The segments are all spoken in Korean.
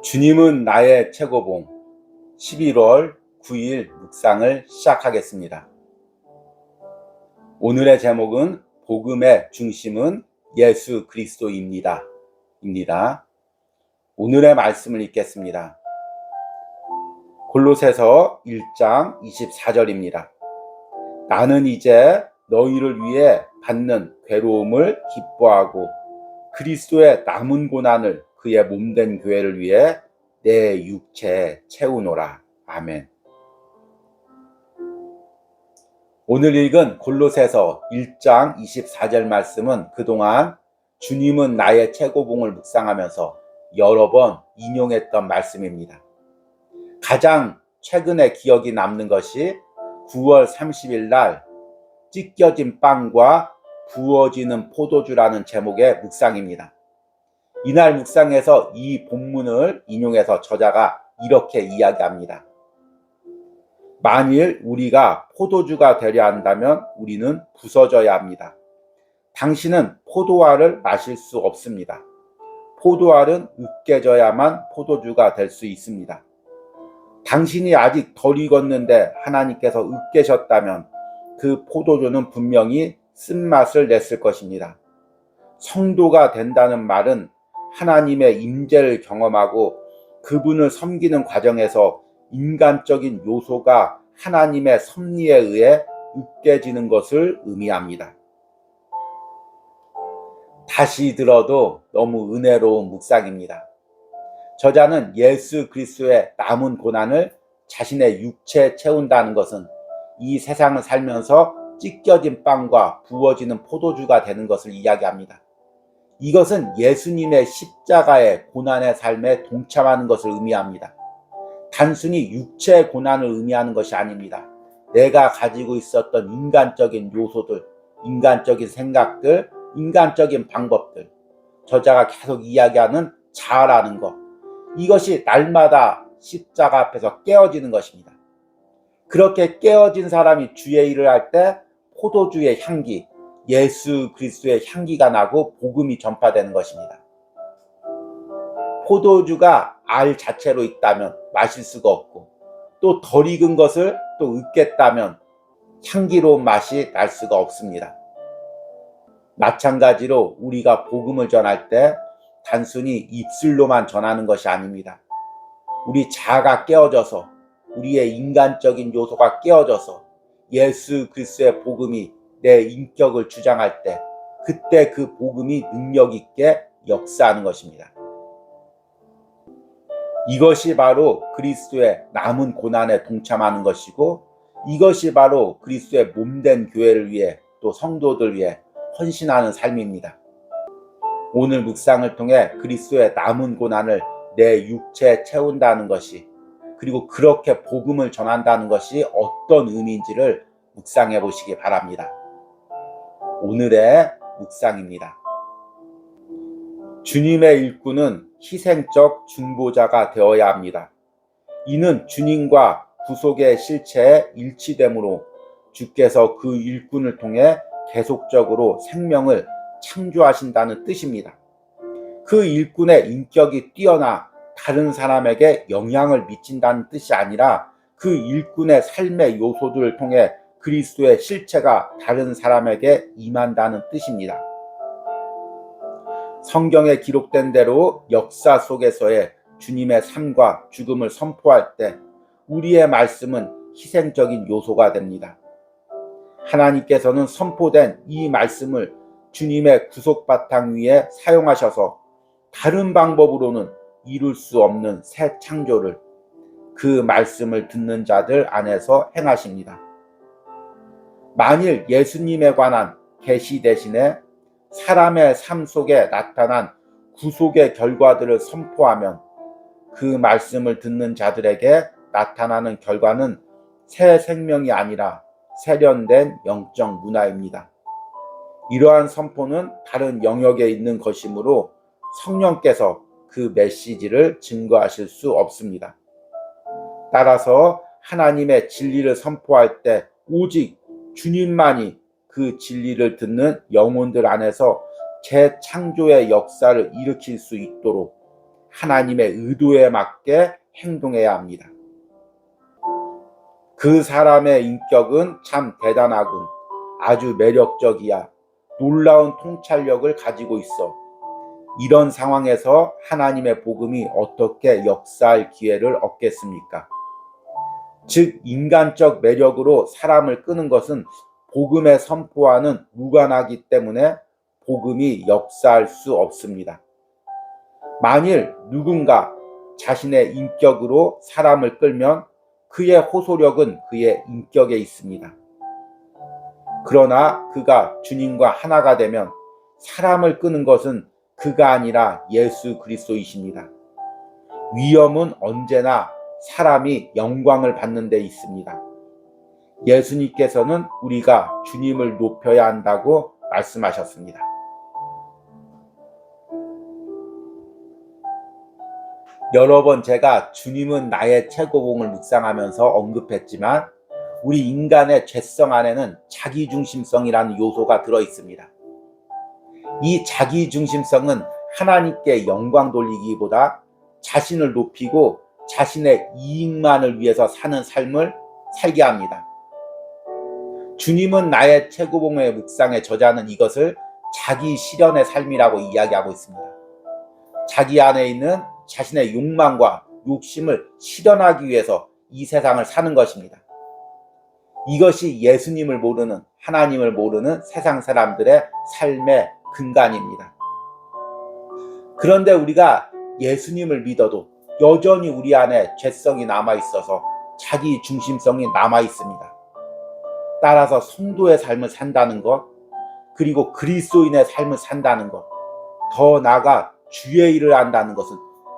주님은 나의 최고봉 11월 9일 묵상을 시작하겠습니다. 오늘의 제목은 복음의 중심은 예수 그리스도입니다. 오늘의 말씀을 읽겠습니다. 골로새서 1장 24절입니다. 나는 이제 너희를 위해 받는 괴로움을 기뻐하고 그리스도의 남은 고난을 그의 몸된 교회를 위해 내 육체에 채우노라. 아멘. 오늘 읽은 골로새서 1장 24절 말씀은 그동안 주님은 나의 최고봉을 묵상하면서 여러 번 인용했던 말씀입니다. 가장 최근에 기억이 남는 것이 9월 30일 날 찢겨진 빵과 부어지는 포도주라는 제목의 묵상입니다. 이날 묵상에서 이 본문을 인용해서 저자가 이렇게 이야기합니다. 만일 우리가 포도주가 되려 한다면 우리는 부서져야 합니다. 당신은 포도알을 마실 수 없습니다. 포도알은 으깨져야만 포도주가 될 수 있습니다. 당신이 아직 덜 익었는데 하나님께서 으깨셨다면 그 포도주는 분명히 쓴맛을 냈을 것입니다. 성도가 된다는 말은 하나님의 임재를 경험하고 그분을 섬기는 과정에서 인간적인 요소가 하나님의 섭리에 의해 으깨지는 것을 의미합니다. 다시 들어도 너무 은혜로운 묵상입니다. 저자는 예수 그리스도의 남은 고난을 자신의 육체에 채운다는 것은 이 세상을 살면서 찢겨진 빵과 부어지는 포도주가 되는 것을 이야기합니다. 이것은 예수님의 십자가의 고난의 삶에 동참하는 것을 의미합니다. 단순히 육체의 고난을 의미하는 것이 아닙니다. 내가 가지고 있었던 인간적인 요소들, 인간적인 생각들, 인간적인 방법들, 저자가 계속 이야기하는 자아라는 것, 이것이 날마다 십자가 앞에서 깨어지는 것입니다. 그렇게 깨어진 사람이 주의 일을 할 때 포도주의 향기, 예수 그리스도의 향기가 나고 복음이 전파되는 것입니다. 포도주가 알 자체로 있다면 마실 수가 없고 또 덜 익은 것을 또 으깼다면 향기로운 맛이 날 수가 없습니다. 마찬가지로 우리가 복음을 전할 때 단순히 입술로만 전하는 것이 아닙니다. 우리 자아가 깨어져서 우리의 인간적인 요소가 깨어져서 예수 그리스도의 복음이 내 인격을 주장할 때 그때 그 복음이 능력 있게 역사하는 것입니다. 이것이 바로 그리스도의 남은 고난에 동참하는 것이고 이것이 바로 그리스도의 몸된 교회를 위해 또 성도들 위해 헌신하는 삶입니다. 오늘 묵상을 통해 그리스도의 남은 고난을 내 육체에 채운다는 것이 그리고 그렇게 복음을 전한다는 것이 어떤 의미인지를 묵상해 보시기 바랍니다. 오늘의 묵상입니다. 주님의 일꾼은 희생적 중보자가 되어야 합니다. 이는 주님과 구속의 실체에 일치되므로 주께서 그 일꾼을 통해 계속적으로 생명을 창조하신다는 뜻입니다. 그 일꾼의 인격이 뛰어나 다른 사람에게 영향을 미친다는 뜻이 아니라 그 일꾼의 삶의 요소들을 통해 그리스도의 실체가 다른 사람에게 임한다는 뜻입니다. 성경에 기록된 대로 역사 속에서의 주님의 삶과 죽음을 선포할 때 우리의 말씀은 희생적인 요소가 됩니다. 하나님께서는 선포된 이 말씀을 주님의 구속 바탕 위에 사용하셔서 다른 방법으로는 이룰 수 없는 새 창조를 그 말씀을 듣는 자들 안에서 행하십니다. 만일 예수님에 관한 계시 대신에 사람의 삶 속에 나타난 구속의 결과들을 선포하면 그 말씀을 듣는 자들에게 나타나는 결과는 새 생명이 아니라 세련된 영적 문화입니다. 이러한 선포는 다른 영역에 있는 것이므로 성령께서 그 메시지를 증거하실 수 없습니다. 따라서 하나님의 진리를 선포할 때 오직 주님만이 그 진리를 듣는 영혼들 안에서 재창조의 역사를 일으킬 수 있도록 하나님의 의도에 맞게 행동해야 합니다. 그 사람의 인격은 참 대단하군. 아주 매력적이야. 놀라운 통찰력을 가지고 있어. 이런 상황에서 하나님의 복음이 어떻게 역사할 기회를 얻겠습니까? 즉, 인간적 매력으로 사람을 끄는 것은 복음의 선포와는 무관하기 때문에 복음이 역사할 수 없습니다. 만일 누군가 자신의 인격으로 사람을 끌면 그의 호소력은 그의 인격에 있습니다. 그러나 그가 주님과 하나가 되면 사람을 끄는 것은 그가 아니라 예수 그리스도이십니다. 위엄은 언제나 사람이 영광을 받는 데 있습니다. 예수님께서는 우리가 주님을 높여야 한다고 말씀하셨습니다. 여러 번 제가 주님은 나의 최고봉을 묵상하면서 언급했지만 우리 인간의 죄성 안에는 자기중심성이라는 요소가 들어있습니다. 이 자기중심성은 하나님께 영광 돌리기보다 자신을 높이고 자신의 이익만을 위해서 사는 삶을 살게 합니다. 주님은 나의 최고봉의 묵상의 저자는 이것을 자기 실현의 삶이라고 이야기하고 있습니다. 자기 안에 있는 자신의 욕망과 욕심을 실현하기 위해서 이 세상을 사는 것입니다. 이것이 예수님을 모르는, 하나님을 모르는 세상 사람들의 삶의 근간입니다. 그런데 우리가 예수님을 믿어도 여전히 우리 안에 죄성이 남아있어서 자기 중심성이 남아있습니다. 따라서 성도의 삶을 산다는 것, 그리고 그리스도인의 삶을 산다는 것, 더 나아가 주의 일을 한다는 것은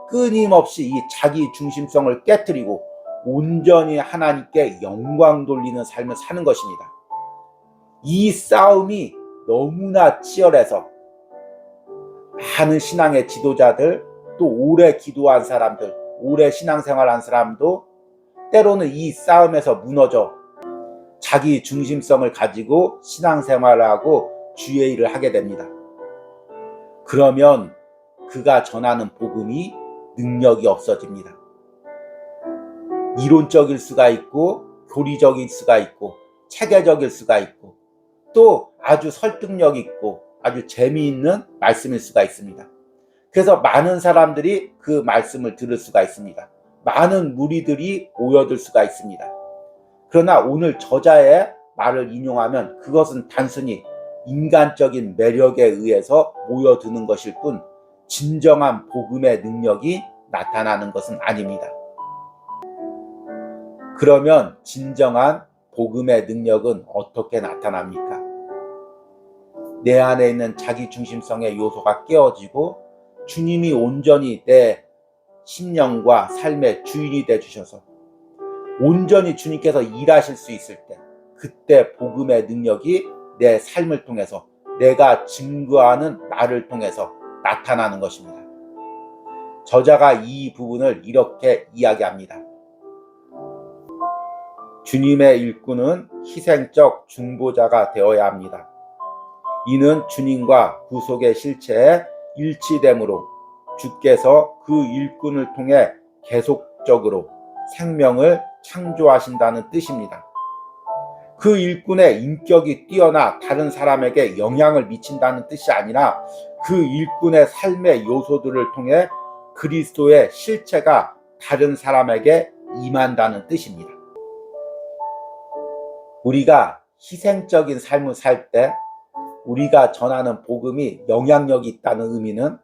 끊임없이 이 자기 중심성을 깨트리고 온전히 하나님께 영광 돌리는 삶을 사는 것입니다. 이 싸움이 너무나 치열해서 많은 신앙의 지도자들, 또 오래 기도한 사람들, 오래 신앙생활한 사람도 때로는 이 싸움에서 무너져 자기 중심성을 가지고 신앙생활을 하고 주의 일을 하게 됩니다. 그러면 그가 전하는 복음이 능력이 없어집니다. 이론적일 수가 있고 교리적일 수가 있고 체계적일 수가 있고 또 아주 설득력 있고 아주 재미있는 말씀일 수가 있습니다. 그래서 많은 사람들이 그 말씀을 들을 수가 있습니다. 많은 무리들이 모여들 수가 있습니다. 그러나 오늘 저자의 말을 인용하면 그것은 단순히 인간적인 매력에 의해서 모여드는 것일 뿐 진정한 복음의 능력이 나타나는 것은 아닙니다. 그러면 진정한 복음의 능력은 어떻게 나타납니까? 내 안에 있는 자기중심성의 요소가 깨어지고 주님이 온전히 내 심령과 삶의 주인이 되주셔서 온전히 주님께서 일하실 수 있을 때 그때 복음의 능력이 내 삶을 통해서 내가 증거하는 나를 통해서 나타나는 것입니다. 저자가 이 부분을 이렇게 이야기합니다. 주님의 일꾼은 희생적 중보자가 되어야 합니다. 이는 주님과 구속의 실체에 일치되므로 주께서 그 일꾼을 통해 계속적으로 생명을 창조하신다는 뜻입니다. 그 일꾼의 인격이 뛰어나 다른 사람에게 영향을 미친다는 뜻이 아니라 그 일꾼의 삶의 요소들을 통해 그리스도의 실체가 다른 사람에게 임한다는 뜻입니다. 우리가 희생적인 삶을 살 때 우리가 전하는 복음이 영향력이 있다는 의미는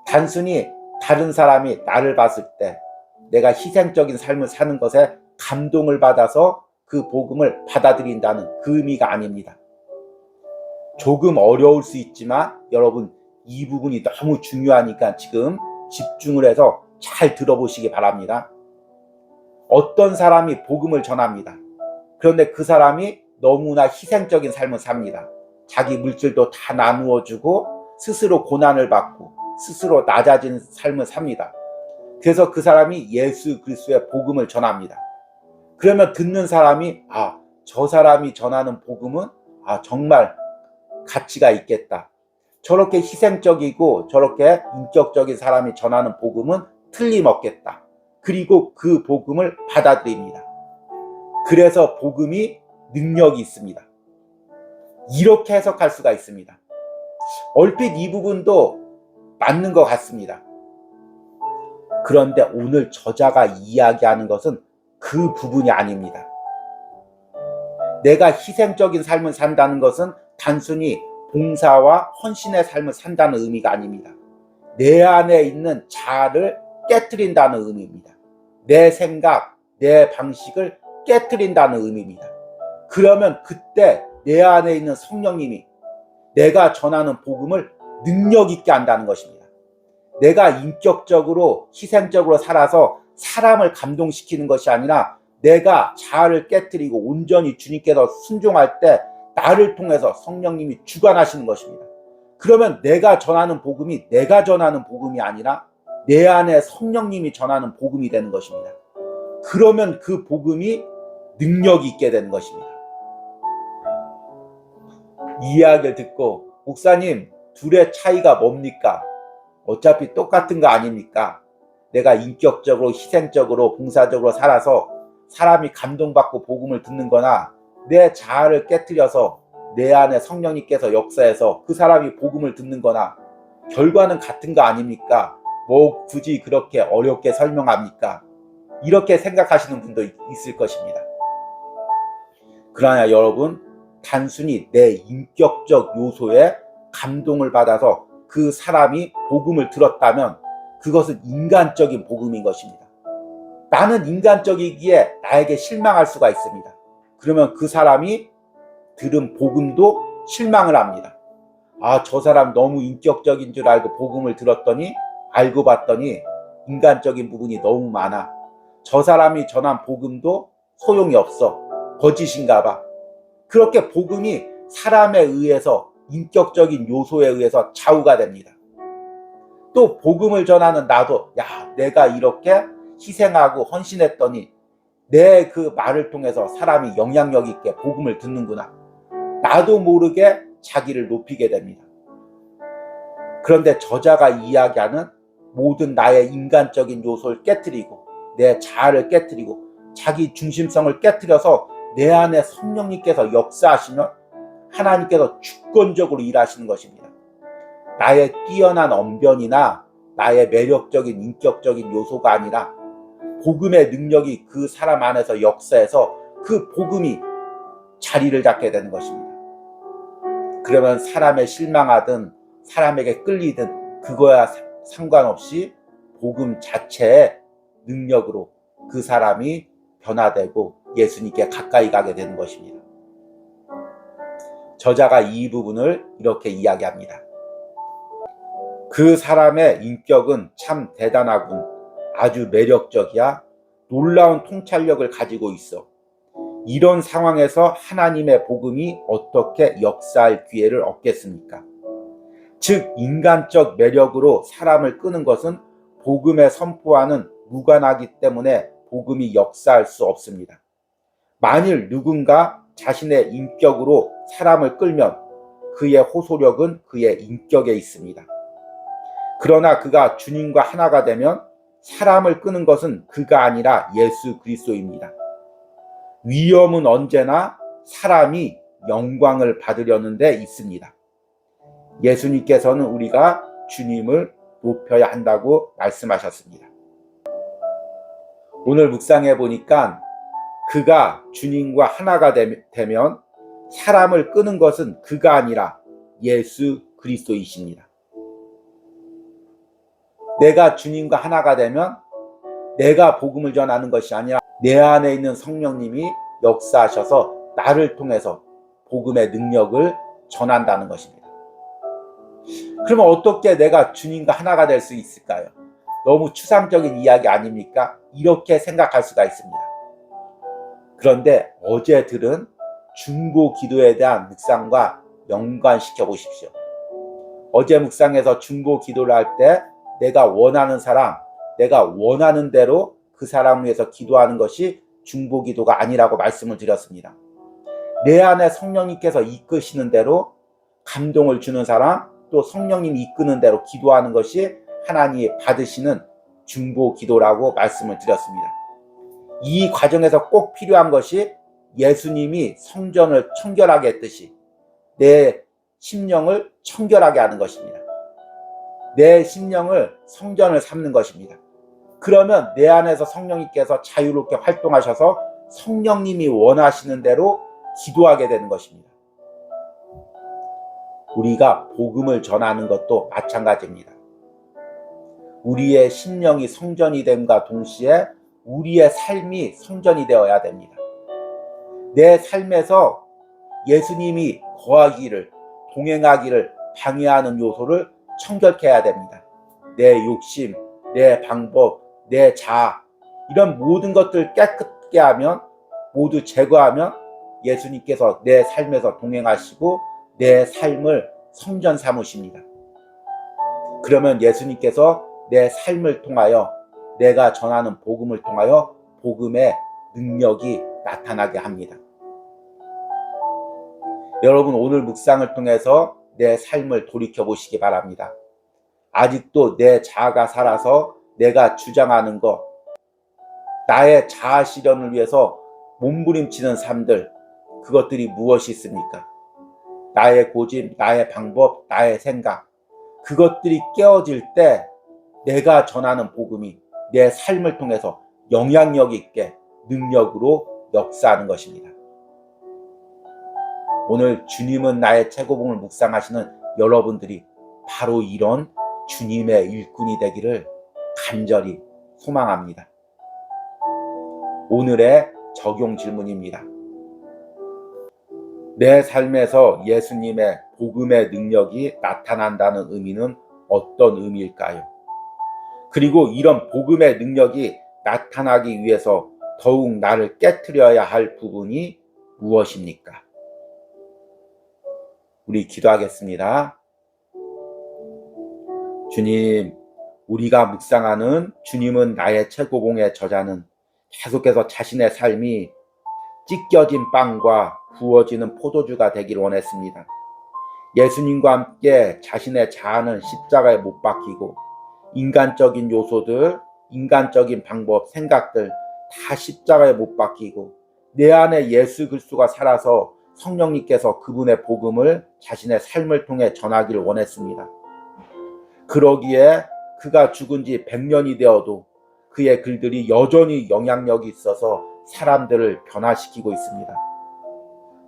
단순히 다른 사람이 나를 봤을 때 내가 희생적인 삶을 사는 것에 감동을 받아서 그 복음을 받아들인다는 그 의미가 아닙니다. 조금 어려울 수 있지만 여러분 이 부분이 너무 중요하니까 지금 집중을 해서 잘 들어보시기 바랍니다. 어떤 사람이 복음을 전합니다. 그런데 그 사람이 너무나 희생적인 삶을 삽니다. 자기 물질도 다 나누어 주고 스스로 고난을 받고 스스로 낮아진 삶을 삽니다. 그래서 그 사람이 예수 그리스도의 복음을 전합니다. 그러면 듣는 사람이 저 사람이 전하는 복음은 정말 가치가 있겠다. 저렇게 희생적이고 저렇게 인격적인 사람이 전하는 복음은 틀림없겠다. 그리고 그 복음을 받아들입니다. 그래서 복음이 능력이 있습니다. 이렇게 해석할 수가 있습니다. 얼핏 이 부분도 맞는 것 같습니다. 그런데 오늘 저자가 이야기하는 것은 그 부분이 아닙니다. 내가 희생적인 삶을 산다는 것은 단순히 봉사와 헌신의 삶을 산다는 의미가 아닙니다. 내 안에 있는 자아를 깨트린다는 의미입니다. 내 생각, 내 방식을 깨트린다는 의미입니다. 그러면 그때 내 안에 있는 성령님이 내가 전하는 복음을 능력 있게 한다는 것입니다. 내가 인격적으로 희생적으로 살아서 사람을 감동시키는 것이 아니라 내가 자아를 깨트리고 온전히 주님께서 순종할 때 나를 통해서 성령님이 주관하시는 것입니다. 그러면 내가 전하는 복음이 내가 전하는 복음이 아니라 내 안에 성령님이 전하는 복음이 되는 것입니다. 그러면 그 복음이 능력이 있게 되는 것입니다. 이 이야기를 듣고 목사님, 둘의 차이가 뭡니까? 어차피 똑같은 거 아닙니까? 내가 인격적으로 희생적으로 봉사적으로 살아서 사람이 감동받고 복음을 듣는 거나 내 자아를 깨트려서 내 안에 성령님께서 역사해서 그 사람이 복음을 듣는 거나 결과는 같은 거 아닙니까? 뭐 굳이 그렇게 어렵게 설명합니까? 이렇게 생각하시는 분도 있을 것입니다. 그러나 여러분, 단순히 내 인격적 요소에 감동을 받아서 그 사람이 복음을 들었다면 그것은 인간적인 복음인 것입니다. 나는 인간적이기에 나에게 실망할 수가 있습니다. 그러면 그 사람이 들은 복음도 실망을 합니다. 아, 저 사람 너무 인격적인 줄 알고 복음을 들었더니 알고 봤더니 인간적인 부분이 너무 많아. 저 사람이 전한 복음도 소용이 없어. 거짓인가 봐. 그렇게 복음이 사람에 의해서 인격적인 요소에 의해서 좌우가 됩니다. 또 복음을 전하는 나도 내가 이렇게 희생하고 헌신했더니 내 그 말을 통해서 사람이 영향력 있게 복음을 듣는구나. 나도 모르게 자기를 높이게 됩니다. 그런데 저자가 이야기하는 모든 나의 인간적인 요소를 깨트리고 내 자아를 깨트리고 자기 중심성을 깨트려서 내 안에 성령님께서 역사하시면 하나님께서 주권적으로 일하시는 것입니다. 나의 뛰어난 언변이나 나의 매력적인 인격적인 요소가 아니라 복음의 능력이 그 사람 안에서 역사해서 그 복음이 자리를 잡게 되는 것입니다. 그러면 사람에 실망하든 사람에게 끌리든 그거야 상관없이 복음 자체의 능력으로 그 사람이 변화되고 예수님께 가까이 가게 되는 것입니다. 저자가 이 부분을 이렇게 이야기합니다. 그 사람의 인격은 참 대단하군. 아주 매력적이야. 놀라운 통찰력을 가지고 있어. 이런 상황에서 하나님의 복음이 어떻게 역사할 기회를 얻겠습니까? 즉 인간적 매력으로 사람을 끄는 것은 복음의 선포와는 무관하기 때문에 복음이 역사할 수 없습니다. 만일 누군가 자신의 인격으로 사람을 끌면 그의 호소력은 그의 인격에 있습니다. 그러나 그가 주님과 하나가 되면 사람을 끄는 것은 그가 아니라 예수 그리스도입니다. 위험은 언제나 사람이 영광을 받으려는 데 있습니다. 예수님께서는 우리가 주님을 높여야 한다고 말씀하셨습니다. 오늘 묵상해 보니까 그가 주님과 하나가 되면 사람을 끄는 것은 그가 아니라 예수 그리스도이십니다. 내가 주님과 하나가 되면 내가 복음을 전하는 것이 아니라 내 안에 있는 성령님이 역사하셔서 나를 통해서 복음의 능력을 전한다는 것입니다. 그러면 어떻게 내가 주님과 하나가 될 수 있을까요? 너무 추상적인 이야기 아닙니까? 이렇게 생각할 수가 있습니다. 그런데 어제 들은 중보 기도에 대한 묵상과 연관시켜 보십시오. 어제 묵상에서 중보 기도를 할 때 내가 원하는 사람, 내가 원하는 대로 그 사람을 위해서 기도하는 것이 중보 기도가 아니라고 말씀을 드렸습니다. 내 안에 성령님께서 이끄시는 대로 감동을 주는 사람, 또 성령님이 이끄는 대로 기도하는 것이 하나님이 받으시는 중보 기도라고 말씀을 드렸습니다. 이 과정에서 꼭 필요한 것이 예수님이 성전을 청결하게 했듯이 내 심령을 청결하게 하는 것입니다. 내 심령을 성전을 삼는 것입니다. 그러면 내 안에서 성령님께서 자유롭게 활동하셔서 성령님이 원하시는 대로 기도하게 되는 것입니다. 우리가 복음을 전하는 것도 마찬가지입니다. 우리의 심령이 성전이 됨과 동시에 우리의 삶이 성전이 되어야 됩니다. 내 삶에서 예수님이 거하기를, 동행하기를 방해하는 요소를 청결케 해야 됩니다. 내 욕심, 내 방법, 내 자아, 이런 모든 것들을 깨끗게 하면, 모두 제거하면 예수님께서 내 삶에서 동행하시고 내 삶을 성전 삼으십니다. 그러면 예수님께서 내 삶을 통하여, 내가 전하는 복음을 통하여 복음의 능력이 나타나게 합니다. 여러분, 오늘 묵상을 통해서 내 삶을 돌이켜 보시기 바랍니다. 아직도 내 자아가 살아서 내가 주장하는 것, 나의 자아 실현을 위해서 몸부림치는 삶들, 그것들이 무엇이 있습니까? 나의 고집, 나의 방법, 나의 생각, 그것들이 깨어질 때 내가 전하는 복음이 내 삶을 통해서 영향력 있게 능력으로 역사하는 것입니다. 오늘 주님은 나의 최고봉을 묵상하시는 여러분들이 바로 이런 주님의 일꾼이 되기를 간절히 소망합니다. 오늘의 적용 질문입니다. 내 삶에서 예수님의 복음의 능력이 나타난다는 의미는 어떤 의미일까요? 그리고 이런 복음의 능력이 나타나기 위해서 더욱 나를 깨트려야 할 부분이 무엇입니까? 우리 기도하겠습니다. 주님, 우리가 묵상하는 주님은 나의 최고봉의 저자는 계속해서 자신의 삶이 찢겨진 빵과 부어지는 포도주가 되길 원했습니다. 예수님과 함께 자신의 자아는 십자가에 못 박히고 인간적인 요소들, 인간적인 방법, 생각들 다 십자가에 못 박히고 내 안에 예수 그리스도가 살아서 성령님께서 그분의 복음을 자신의 삶을 통해 전하기를 원했습니다. 그러기에 그가 죽은 지 100년이 되어도 그의 글들이 여전히 영향력이 있어서 사람들을 변화시키고 있습니다.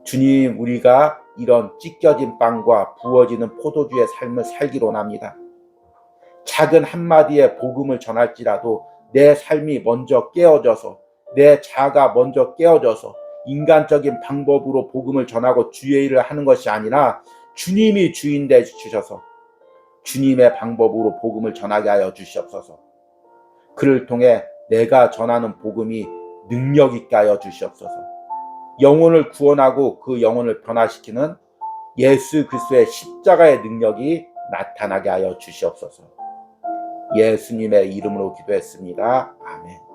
주님, 우리가 이런 찢겨진 빵과 부어지는 포도주의 삶을 살기를 원합니다. 작은 한마디의 복음을 전할지라도 내 삶이 먼저 깨어져서, 내 자아가 먼저 깨어져서 인간적인 방법으로 복음을 전하고 주의 일을 하는 것이 아니라 주님이 주인 되어 주셔서 주님의 방법으로 복음을 전하게 하여 주시옵소서. 그를 통해 내가 전하는 복음이 능력 있게 하여 주시옵소서. 영혼을 구원하고 그 영혼을 변화시키는 예수 그리스도의 십자가의 능력이 나타나게 하여 주시옵소서. 예수님의 이름으로 기도했습니다. 아멘.